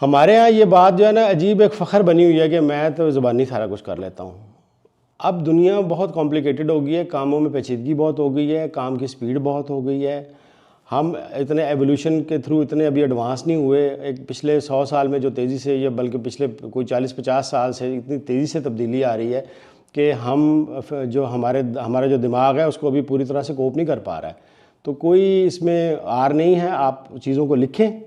हमारे यहाँ ये बात जो है ना अजीब एक फ़ख्र बनी हुई है कि मैं तो ज़ुबानी सारा कुछ कर लेता हूँ। अब दुनिया बहुत कॉम्प्लिकेटेड हो गई है, कामों में पेचीदगी बहुत हो गई है, काम की स्पीड बहुत हो गई है। हम इतने एवोल्यूशन के थ्रू इतने अभी एडवांस नहीं हुए। एक पिछले 100 साल में जो तेज़ी से, या बल्कि पिछले कोई 40-50 साल से इतनी तेज़ी से तब्दीली आ रही है कि हम जो हमारा जो दिमाग है उसको अभी पूरी तरह से कोप नहीं कर पा रहा है। तो कोई इसमें आर नहीं है, आप चीज़ों को लिखें,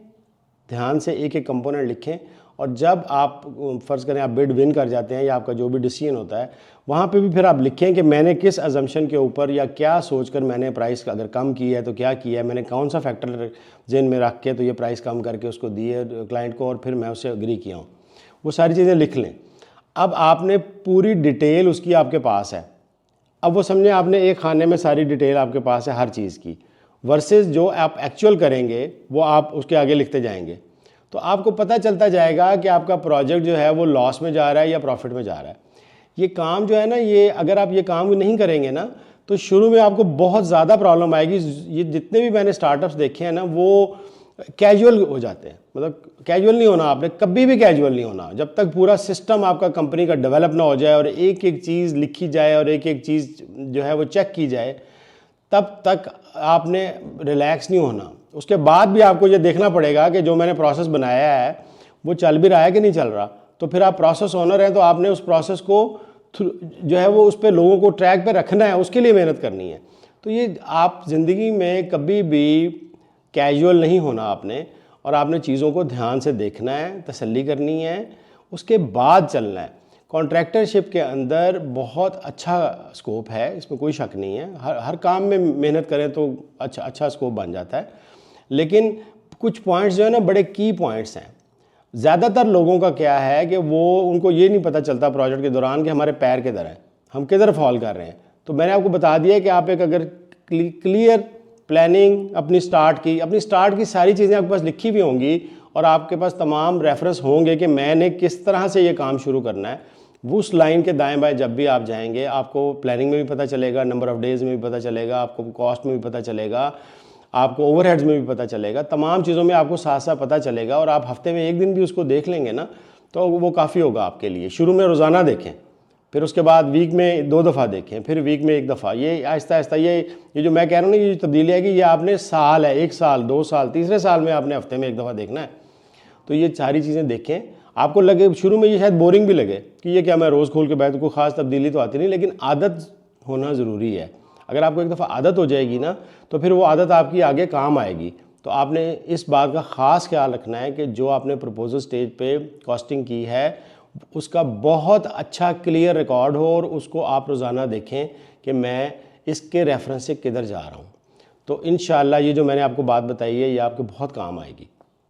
ध्यान से एक एक कंपोनेंट लिखें, और जब आप फ़र्ज़ करें आप बिड विन कर जाते हैं या आपका जो भी डिसीजन होता है वहाँ पे भी फिर आप लिखें कि मैंने किस अजम्पशन के ऊपर या क्या सोचकर मैंने प्राइस अगर कम की है तो क्या किया है, मैंने कौन सा फैक्टर जेन में रख के तो ये प्राइस कम करके उसको दिए क्लाइंट को और फिर मैं उससे एग्री किया हूँ। वो सारी चीज़ें लिख लें। अब आपने पूरी डिटेल उसकी आपके पास है। अब वो समझें आपने एक खाने में सारी डिटेल आपके पास है हर चीज़ की, वर्सेस जो आप एक्चुअल करेंगे वो आप उसके आगे लिखते जाएंगे, तो आपको पता चलता जाएगा कि आपका प्रोजेक्ट जो है वो लॉस में जा रहा है या प्रॉफिट में जा रहा है। ये काम जो है ना, ये अगर आप ये काम नहीं करेंगे ना तो शुरू में आपको बहुत ज़्यादा प्रॉब्लम आएगी। ये जितने भी मैंने स्टार्टअप्स देखे हैं ना वो कैजुअल हो जाते हैं। मतलब कैजुअल नहीं होना, आपने कभी भी कैजुअल नहीं होना जब तक पूरा सिस्टम आपका कंपनी का डेवलप ना हो जाए और एक एक चीज़ लिखी जाए और एक एक चीज़ जो है वो चेक की जाए, तब तक आपने रिलैक्स नहीं होना। उसके बाद भी आपको ये देखना पड़ेगा कि जो मैंने प्रोसेस बनाया है वो चल भी रहा है कि नहीं चल रहा। तो फिर आप प्रोसेस ओनर हैं तो आपने उस प्रोसेस को जो है वो उस पर लोगों को ट्रैक पे रखना है, उसके लिए मेहनत करनी है। तो ये आप ज़िंदगी में कभी भी कैजुअल नहीं होना आपने, और आपने चीज़ों को ध्यान से देखना है, तसल्ली करनी है, उसके बाद चलना है। कॉन्ट्रैक्टरशिप के अंदर बहुत अच्छा स्कोप है, इसमें कोई शक नहीं है। हर काम में मेहनत करें तो अच्छा स्कोप बन जाता है। लेकिन कुछ पॉइंट्स जो है ना बड़े की पॉइंट्स हैं। ज़्यादातर लोगों का क्या है कि उनको ये नहीं पता चलता प्रोजेक्ट के दौरान कि हमारे पैर किधर हैं, हम किधर फॉल कर रहे हैं। तो मैंने आपको बता दिया कि आप एक अगर क्लियर प्लानिंग अपनी स्टार्ट की सारी चीज़ें आपके पास लिखी हुई होंगी और आपके पास तमाम रेफरेंस होंगे कि मैंने किस तरह से ये काम शुरू करना है, वो उस लाइन के दाएं बाएं जब भी आप जाएंगे आपको प्लानिंग में भी पता चलेगा, नंबर ऑफ़ डेज़ में भी पता चलेगा, आपको कॉस्ट में भी पता चलेगा, आपको ओवरहेड्स में भी पता चलेगा, तमाम चीज़ों में आपको साथ साथ पता चलेगा। और आप हफ्ते में एक दिन भी उसको देख लेंगे ना तो वो काफ़ी होगा आपके लिए। शुरू में रोज़ाना देखें, फिर उसके बाद वीक में 2 दफ़ा देखें, फिर वीक में 1 दफ़ा। ये आहिस्ता आहिस्ता ये जो मैं कह रहा हूँ ना, ये तब्दीली है कि ये आपने साल है, 1 साल 2 साल, तीसरे साल में आपने हफ्ते में 1 दफ़ा देखना है। तो ये सारी चीज़ें देखें। आपको लगे शुरू में ये शायद बोरिंग भी लगे कि ये क्या मैं रोज़ खोल के बैठ, कोई ख़ास तब्दीली तो आती नहीं, लेकिन आदत होना ज़रूरी है। अगर आपको एक दफ़ा आदत हो जाएगी ना तो फिर वो आदत आपकी आगे काम आएगी। तो आपने इस बात का ख़ास ख्याल रखना है कि जो आपने प्रपोजल स्टेज पे कॉस्टिंग की है उसका बहुत अच्छा क्लियर रिकॉर्ड हो और उसको आप रोज़ाना देखें कि मैं इसके रेफरेंस से किधर जा रहा हूँ। तो इंशाअल्लाह ये जो मैंने आपको बात बताई है ये आपके बहुत काम आएगी।